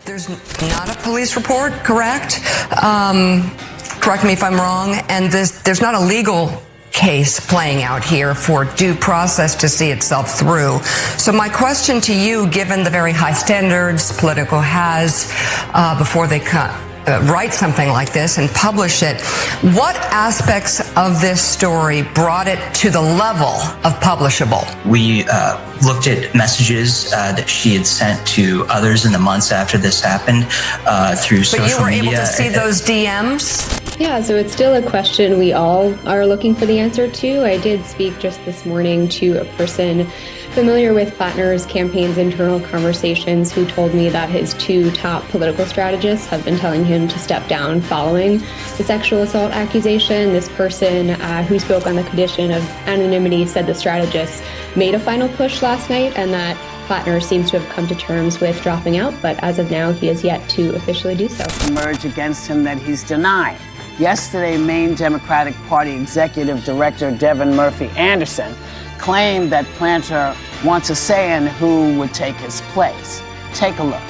There's not a police report, correct? Correct me if I'm wrong. And there's not a legal case playing out here for due process to see itself through. So my question to you, given the very high standards Politico has before they write something like this and publish it, what aspects of this story brought it to the level of publishable? We looked at messages that she had sent to others in the months after this happened through social media. But you were able to see those DMs? Yeah, so it's still a question we all are looking for the answer to. I did speak just this morning to a person familiar with Platner's campaign's internal conversations who told me that his two top political strategists have been telling him to step down following the sexual assault accusation. This person who spoke on the condition of anonymity said the strategists made a final push last night and that Platner seems to have come to terms with dropping out, but as of now, he has yet to officially do so. Emerge against him that he's denied. Yesterday, Maine Democratic Party Executive Director Devin Murphy Anderson claimed that Platner wants a say in who would take his place. Take a look.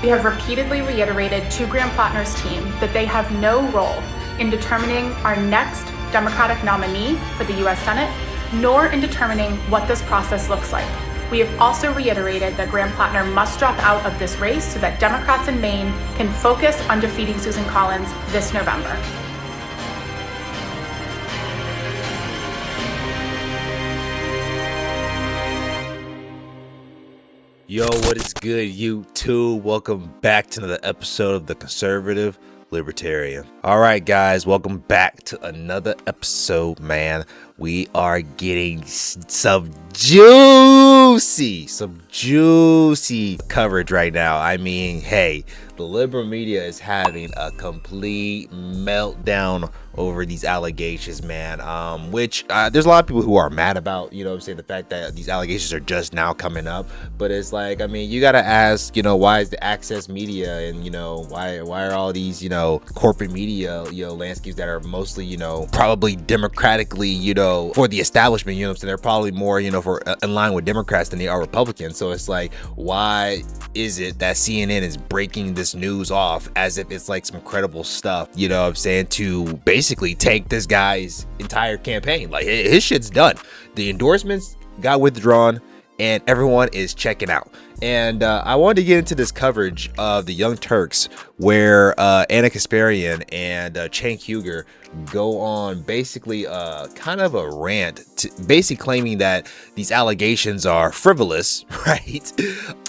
We have repeatedly reiterated to Graham Platner's team that they have no role in determining our next Democratic nominee for the U.S. Senate, nor in determining what this process looks like. We have also reiterated that Graham Platner must drop out of this race so that Democrats in Maine can focus on defeating Susan Collins this November. Yo, what is good, YouTube? Welcome back to another episode of The Conservative Libertarian. All right, guys, welcome back to another episode, man. We are getting some juicy coverage right now. I mean, hey, the liberal media is having a complete meltdown over these allegations, man, which there's a lot of people who are mad about, you know what I'm saying, the fact that these allegations are just now coming up. But it's like, I mean, you gotta ask, you know, why is the access media and, you know, why are all these, you know, corporate media, you know, landscapes that are mostly, you know, probably democratically, you know, for the establishment, you know what I'm saying, they're probably more, you know, for in line with Democrats than they are Republicans. So it's like, why is it that CNN is breaking this news off as if it's like some credible stuff, you know what I'm saying, to basically take this guy's entire campaign? Like, his shit's done. The endorsements got withdrawn and everyone is checking out. And I wanted to get into this coverage of the Young Turks where Anna Kasparian and Cenk Uygur go on basically kind of a rant, basically claiming that these allegations are frivolous, right?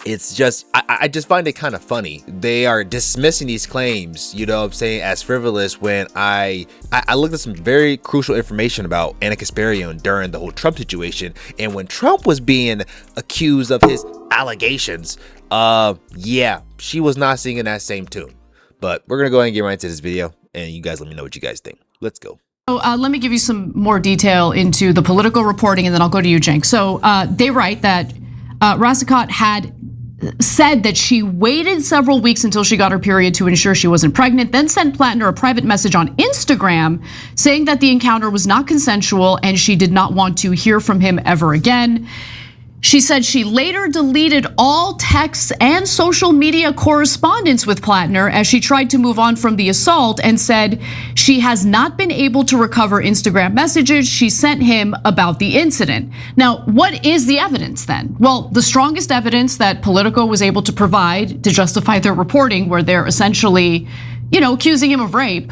It's just, I just find it kind of funny. They are dismissing these claims, you know what I'm saying, as frivolous when I looked at some very crucial information about Anna Kasparian during the whole Trump situation. And when Trump was being accused of his allegations, yeah, she was not singing that same tune. But we're gonna go ahead and get right into this video, and you guys let me know what you guys think. Let's go. So let me give you some more detail into the political reporting, and then I'll go to you, Cenk. So they write that Rassicot had said that she waited several weeks until she got her period to ensure she wasn't pregnant, then sent Platner a private message on Instagram saying that the encounter was not consensual and she did not want to hear from him ever again. She said she later deleted all texts and social media correspondence with Platner as she tried to move on from the assault, and said she has not been able to recover Instagram messages she sent him about the incident. Now, what is the evidence then? Well, the strongest evidence that Politico was able to provide to justify their reporting, where they're essentially, you know, accusing him of rape,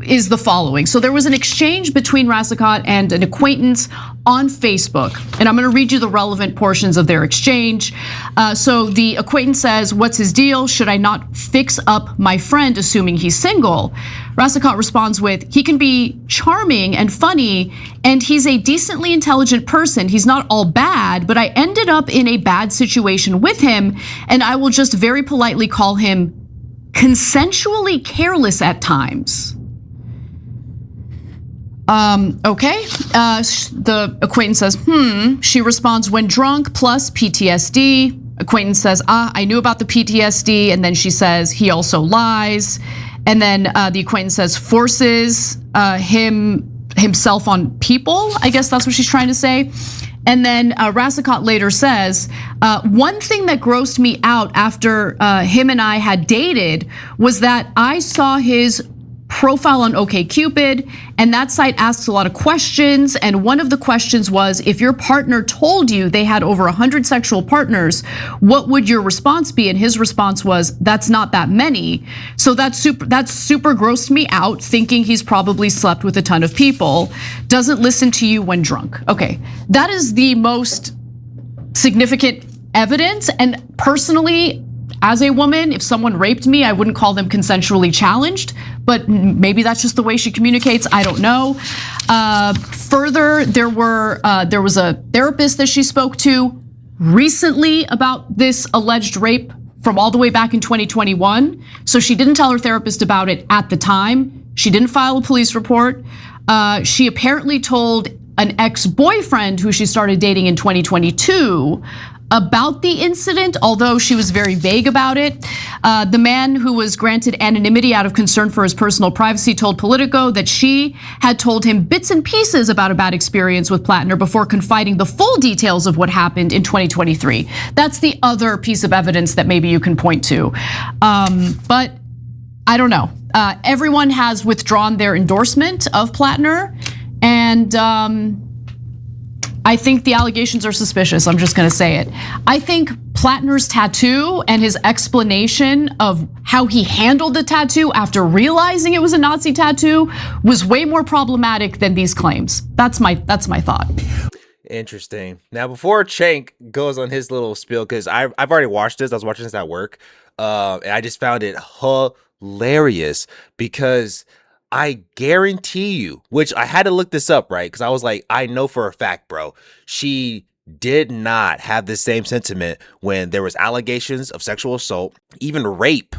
is the following. So there was an exchange between Rassicot and an acquaintance on Facebook, and I'm gonna read you the relevant portions of their exchange. So the acquaintance says, "What's his deal? Should I not fix up my friend, assuming he's single?" Rassicot responds with, "He can be charming and funny, and he's a decently intelligent person. He's not all bad, but I ended up in a bad situation with him, and I will just very politely call him consensually careless at times." Okay. The acquaintance says, She responds, "When drunk plus PTSD." Acquaintance says, "I knew about the PTSD." And then she says, "He also lies." And then the acquaintance says, "Forces himself on people." I guess that's what she's trying to say. And then Rassicot later says, one thing that grossed me out after him and I had dated was that I saw his profile on OkCupid, and that site asks a lot of questions. And one of the questions was, if your partner told you they had over 100 sexual partners, what would your response be? And his response was, that's not that many. So that super grossed me out, thinking he's probably slept with a ton of people. Doesn't listen to you when drunk. Okay, that is the most significant evidence. And personally, as a woman, if someone raped me, I wouldn't call them consensually challenged, but maybe that's just the way she communicates. I don't know. Further, there was a therapist that she spoke to recently about this alleged rape from all the way back in 2021. So she didn't tell her therapist about it at the time. She didn't file a police report. She apparently told an ex-boyfriend who she started dating in 2022 about the incident, although she was very vague about it. The man who was granted anonymity out of concern for his personal privacy told Politico that she had told him bits and pieces about a bad experience with Platner before confiding the full details of what happened in 2023. That's the other piece of evidence that maybe you can point to. But I don't know. Everyone has withdrawn their endorsement of Platner, and I think the allegations are suspicious. I'm just gonna say it. I think Platner's tattoo and his explanation of how he handled the tattoo after realizing it was a Nazi tattoo was way more problematic than these claims. That's my thought. Interesting. Now, before Cenk goes on his little spiel, because I've already watched this. I was watching this at work, and I just found it hilarious because I guarantee you, which I had to look this up, right? Because I was like, I know for a fact, bro, she did not have the same sentiment when there was allegations of sexual assault, even rape,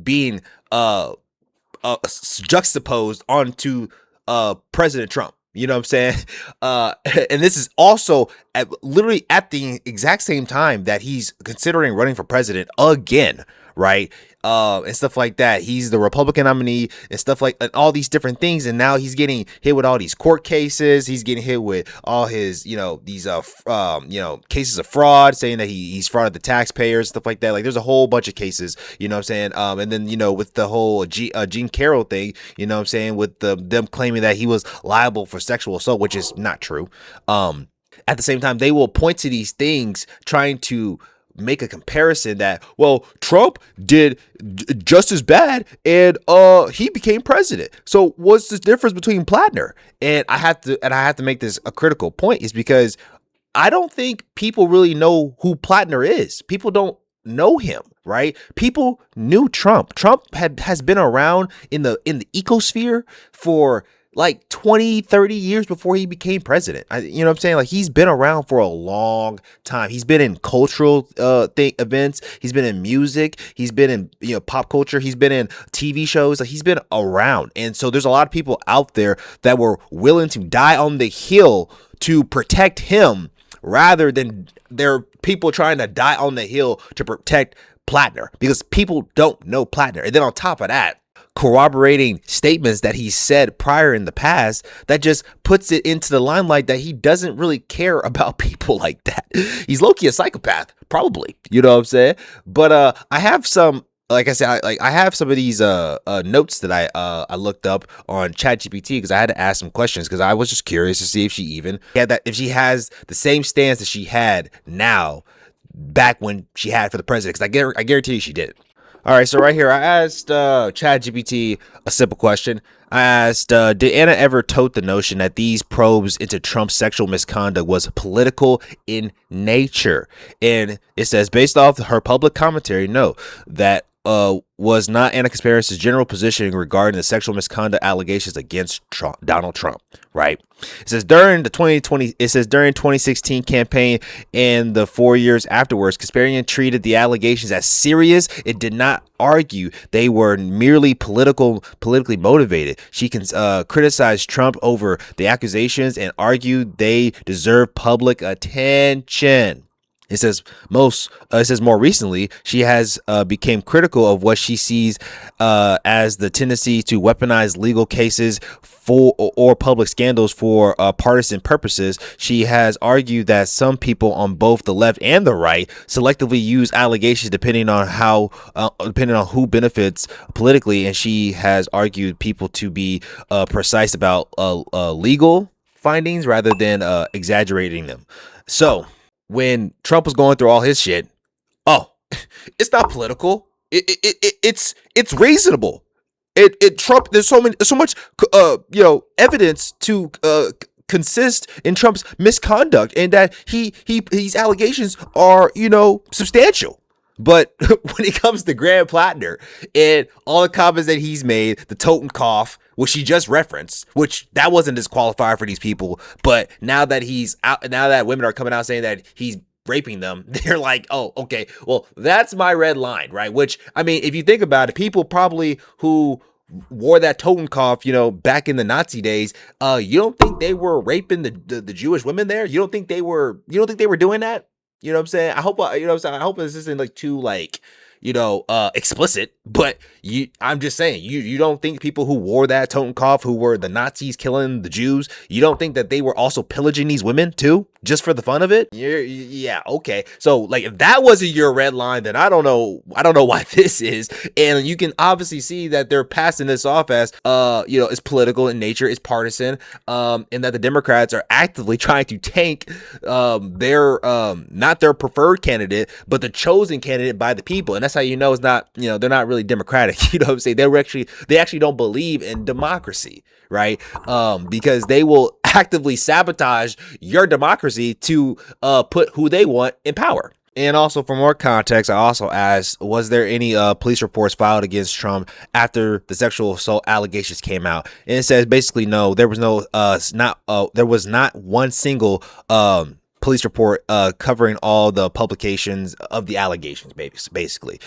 being juxtaposed onto President Trump. You know what I'm saying? And this is also literally at the exact same time that he's considering running for president again, right? And stuff like that. He's the Republican nominee and stuff like and all these different things. And now he's getting hit with all these court cases. He's getting hit with all his, these, cases of fraud, saying that he's frauded the taxpayers, stuff like that. Like there's a whole bunch of cases, you know what I'm saying? And then, with the whole Gene Carroll thing, you know what I'm saying? With them claiming that he was liable for sexual assault, which is not true. At the same time, they will point to these things trying to make a comparison that, well, Trump did just as bad and he became president. So what's the difference between Platner? And I have to make this a critical point, is because I don't think people really know who Platner is. People don't know him, right? People knew Trump. Trump has been around in the ecosphere for like 20, 30 years before he became president. You know what I'm saying? Like he's been around for a long time. He's been in cultural events. He's been in music. He's been in pop culture. He's been in TV shows. Like he's been around. And so there's a lot of people out there that were willing to die on the hill to protect him, rather than there are people trying to die on the hill to protect Platner, because people don't know Platner. And then on top of that, corroborating statements that he said prior in the past that just puts it into the limelight that he doesn't really care about people like that. He's low-key a psychopath, probably, you know what I'm saying? But I have some, like I said, I have some of these notes that I looked up on ChatGPT because I had to ask some questions, because I was just curious to see if she even had that, if she has the same stance that she had now back when she had for the president, because I guarantee you she did. All right, so right here, I asked ChatGPT a simple question. I asked, did Anna ever tote the notion that these probes into Trump's sexual misconduct was political in nature? And it says, based off her public commentary, no, that was not Anna Kasparian's general position regarding the sexual misconduct allegations against Donald Trump, right? It says during 2016 campaign and the 4 years afterwards, Kasparian treated the allegations as serious. It did not argue they were merely politically motivated. She can criticize Trump over the accusations and argue they deserve public attention. It says more recently, she has became critical of what she sees as the tendency to weaponize legal cases for or public scandals for partisan purposes. She has argued that some people on both the left and the right selectively use allegations depending on who benefits politically, and she has argued people to be precise about legal findings rather than exaggerating them. So when Trump was going through all his shit, it's not political. It's reasonable. Trump. There's so much evidence to consist in Trump's misconduct, and that his allegations are substantial. But when it comes to Graham Platner and all the comments that he's made, the totem cough, which he just referenced, which that wasn't disqualifier for these people, but now that he's out, now that women are coming out saying that he's raping them, they're like, oh, okay, well, that's my red line, right? Which, I mean, if you think about it, people probably who wore that totem cough, back in the Nazi days, you don't think they were raping the Jewish women there? You don't think they were doing that? You know what I'm saying? I hope, I hope this isn't like too explicit, but I'm just saying, you don't think people who wore that totem cough, who were the Nazis killing the Jews, you don't think that they were also pillaging these women too, just for the fun of it? Yeah, okay. So like, if that wasn't your red line, then I don't know why this is. And you can obviously see that they're passing this off as, it's political in nature, it's partisan, and that the Democrats are actively trying to tank their not their preferred candidate, but the chosen candidate by the people. And that's how it's not, they're not really democratic. You know what I'm saying? They actually don't believe in democracy, right? Because they will actively sabotage your democracy to put who they want in power. And also, for more context, I also asked, was there any police reports filed against Trump after the sexual assault allegations came out? And it says basically no. There was there was not one single police report covering all the publications of the allegations, basically.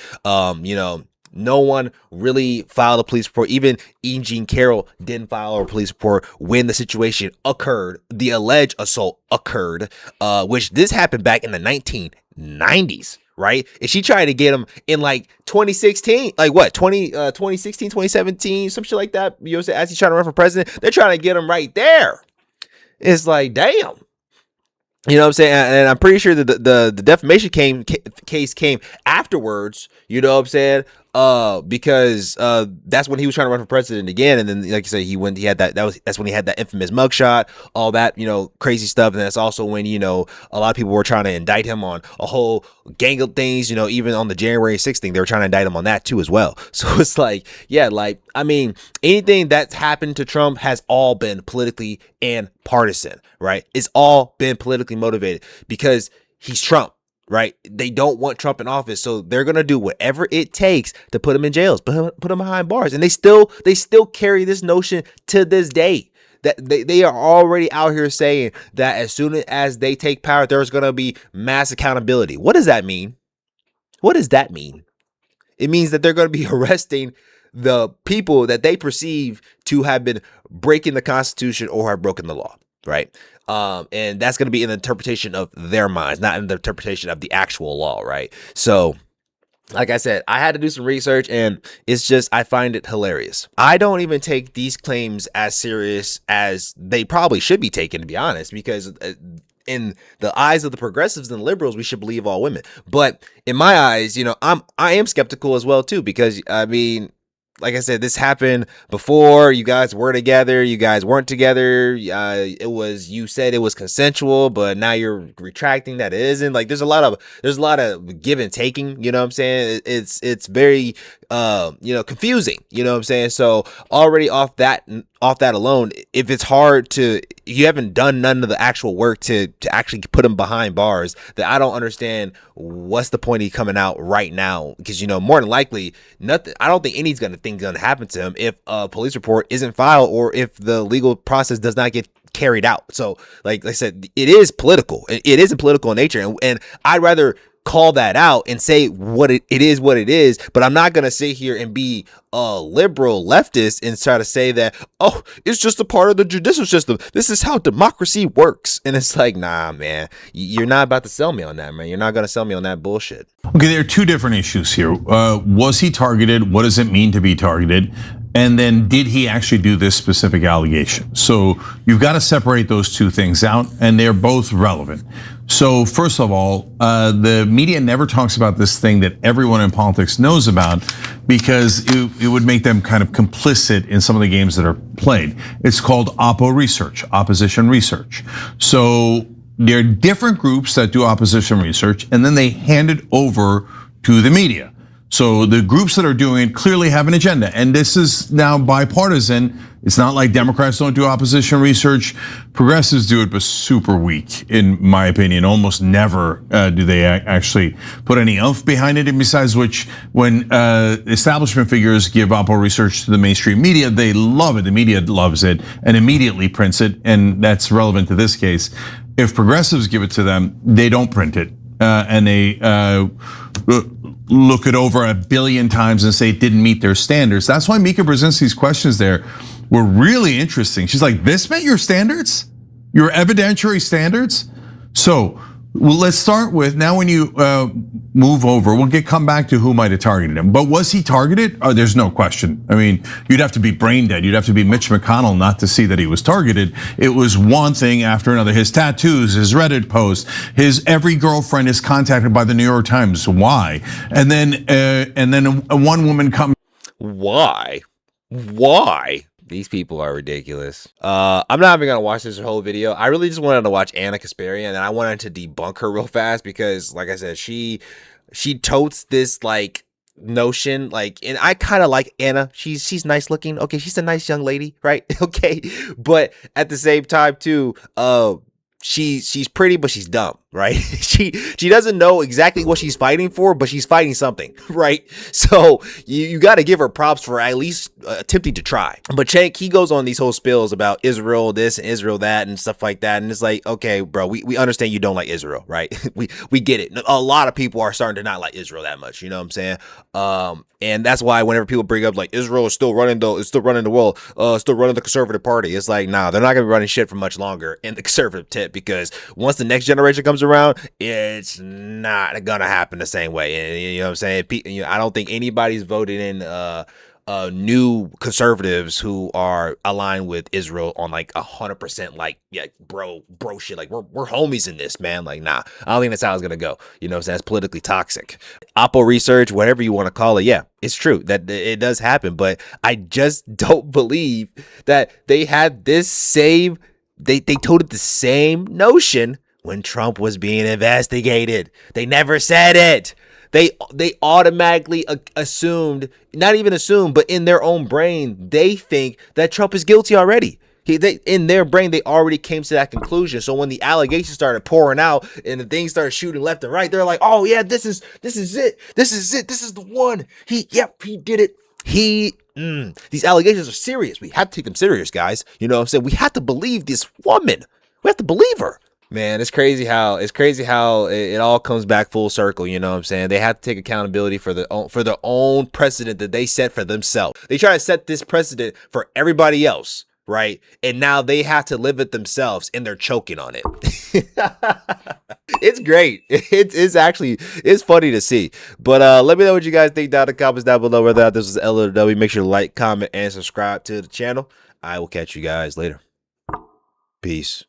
No one really filed a police report. Even E. Jean Carroll didn't file a police report when the situation occurred. The alleged assault occurred, which this happened back in the 1990s, right? And she tried to get him in like 2016, like what, 2016, 2017, some shit like that. As he's trying to run for president, they're trying to get him right there. It's like, damn. You know what I'm saying? And I'm pretty sure that the defamation case came afterwards, you know what I'm saying? Because that's when he was trying to run for president again, and then like you said, that's when he had that infamous mugshot, all that crazy stuff, and that's also when a lot of people were trying to indict him on a whole gang of things, even on the January 6th thing, they were trying to indict him on that too as well. So it's like, yeah, like I mean, anything that's happened to Trump has all been politically and partisan, right? It's all been politically motivated because he's Trump. Right? They don't want Trump in office, so they're gonna do whatever it takes to put him in jails, put him behind bars, and they still carry this notion to this day that they are already out here saying that as soon as they take power, there's gonna be mass accountability. What does that mean? What does that mean? It means that they're gonna be arresting the people that they perceive to have been breaking the Constitution or have broken the law, right? And that's going to be an interpretation of their minds, not in the interpretation of the actual law, right? So, like I said, I had to do some research, and it's just, I find it hilarious. I don't even take these claims as serious as they probably should be taken, to be honest, because in the eyes of the progressives and the liberals, we should believe all women. But in my eyes, I am skeptical as well too, because I mean, like I said, this happened before. You guys were together. You guys weren't together. You said it was consensual, but now you're retracting that it isn't. Like, there's a lot of give and taking. You know what I'm saying? It's very confusing. You know what I'm saying? So already off that alone, if it's hard if you haven't done none of the actual work to actually put him behind bars, then I don't understand what's the point of coming out right now, because more than likely nothing. I don't think anything's gonna happen to him if a police report isn't filed or if the legal process does not get carried out. So like I said, it is political. It isn't political in nature, and I'd rather call that out and say what it is, but I'm not going to sit here and be a liberal leftist and try to say that, oh, it's just a part of the judicial system. This is how democracy works. And it's like, nah, man, you're not about to sell me on that, man. You're not going to sell me on that bullshit. Okay, there are two different issues here. Was he targeted? What does it mean to be targeted? And then did he actually do this specific allegation? So you've got to separate those two things out, and they're both relevant. So first of all, the media never talks about this thing that everyone in politics knows about, because it would make them kind of complicit in some of the games that are played. It's called oppo research, opposition research. So there are different groups that do opposition research, and then they hand it over to the media. So the groups that are doing it clearly have an agenda, and this is now bipartisan. It's not like Democrats don't do opposition research. Progressives do it, but super weak, in my opinion. Almost never do they actually put any oomph behind it. And besides which, when establishment figures give oppo research to the mainstream media, they love it. The media loves it and immediately prints it, and that's relevant to this case. If progressives give it to them, they don't print it, and they look it over a billion times and say it didn't meet their standards. That's why Mika Brzezinski's questions there were really interesting. She's like, this met your standards? Your evidentiary standards? So well, let's start with, now when you move over, we'll come back to who might have targeted him. But was he targeted? Oh, there's no question. I mean, you'd have to be brain dead. You'd have to be Mitch McConnell not to see that he was targeted. It was one thing after another. His tattoos, his Reddit posts, his every girlfriend is contacted by the New York Times. Why? And then one woman comes. Why? These people are ridiculous. I'm not even gonna watch this whole video. I really just wanted to watch Anna Kasparian, and I wanted to debunk her real fast because, like I said, she totes this like notion, like, and I kind of like Anna. She's nice looking. Okay, she's a nice young lady, right? Okay, but at the same time too, she's pretty, but she's dumb, right? She doesn't know exactly what she's fighting for, but she's fighting something, right? So you got to give her props for at least attempting to try. But Cenk, he goes on these whole spills about Israel this and Israel that and stuff like that, and it's like, okay, bro, we understand you don't like Israel, right? we get it. A lot of people are starting to not like Israel that much, you know what I'm saying? And that's why whenever people bring up like Israel is still running the world, still running the conservative party, it's like, nah, they're not gonna be running shit for much longer in the conservative tip, because once the next generation comes around, it's not gonna happen the same way. And you know what I'm saying? I don't think anybody's voted in new conservatives who are aligned with Israel on like 100%, like, yeah, bro shit. Like we're homies in this, man. Like, nah, I don't think that's how it's gonna go. You know what I'm saying? That's politically toxic. Oppo research, whatever you want to call it. Yeah, it's true that it does happen, but I just don't believe that they had this same, they toted the same notion when Trump was being investigated. They never said it. They automatically assumed, not even assumed, but in their own brain, they think that Trump is guilty already. In their brain, they already came to that conclusion. So when the allegations started pouring out and the things started shooting left and right, they're like, oh yeah, this is it. This is it. This is the one. He did it. These allegations are serious. We have to take them serious, guys. You know what I'm saying? We have to believe this woman. We have to believe her. Man, it's crazy how it all comes back full circle. You know what I'm saying? They have to take accountability for their own precedent that they set for themselves. They try to set this precedent for everybody else, right? And now they have to live it themselves, and they're choking on it. It's great. It's funny to see. But let me know what you guys think down in the comments down below. Whether or not this was L or W, make sure to like, comment, and subscribe to the channel. I will catch you guys later. Peace.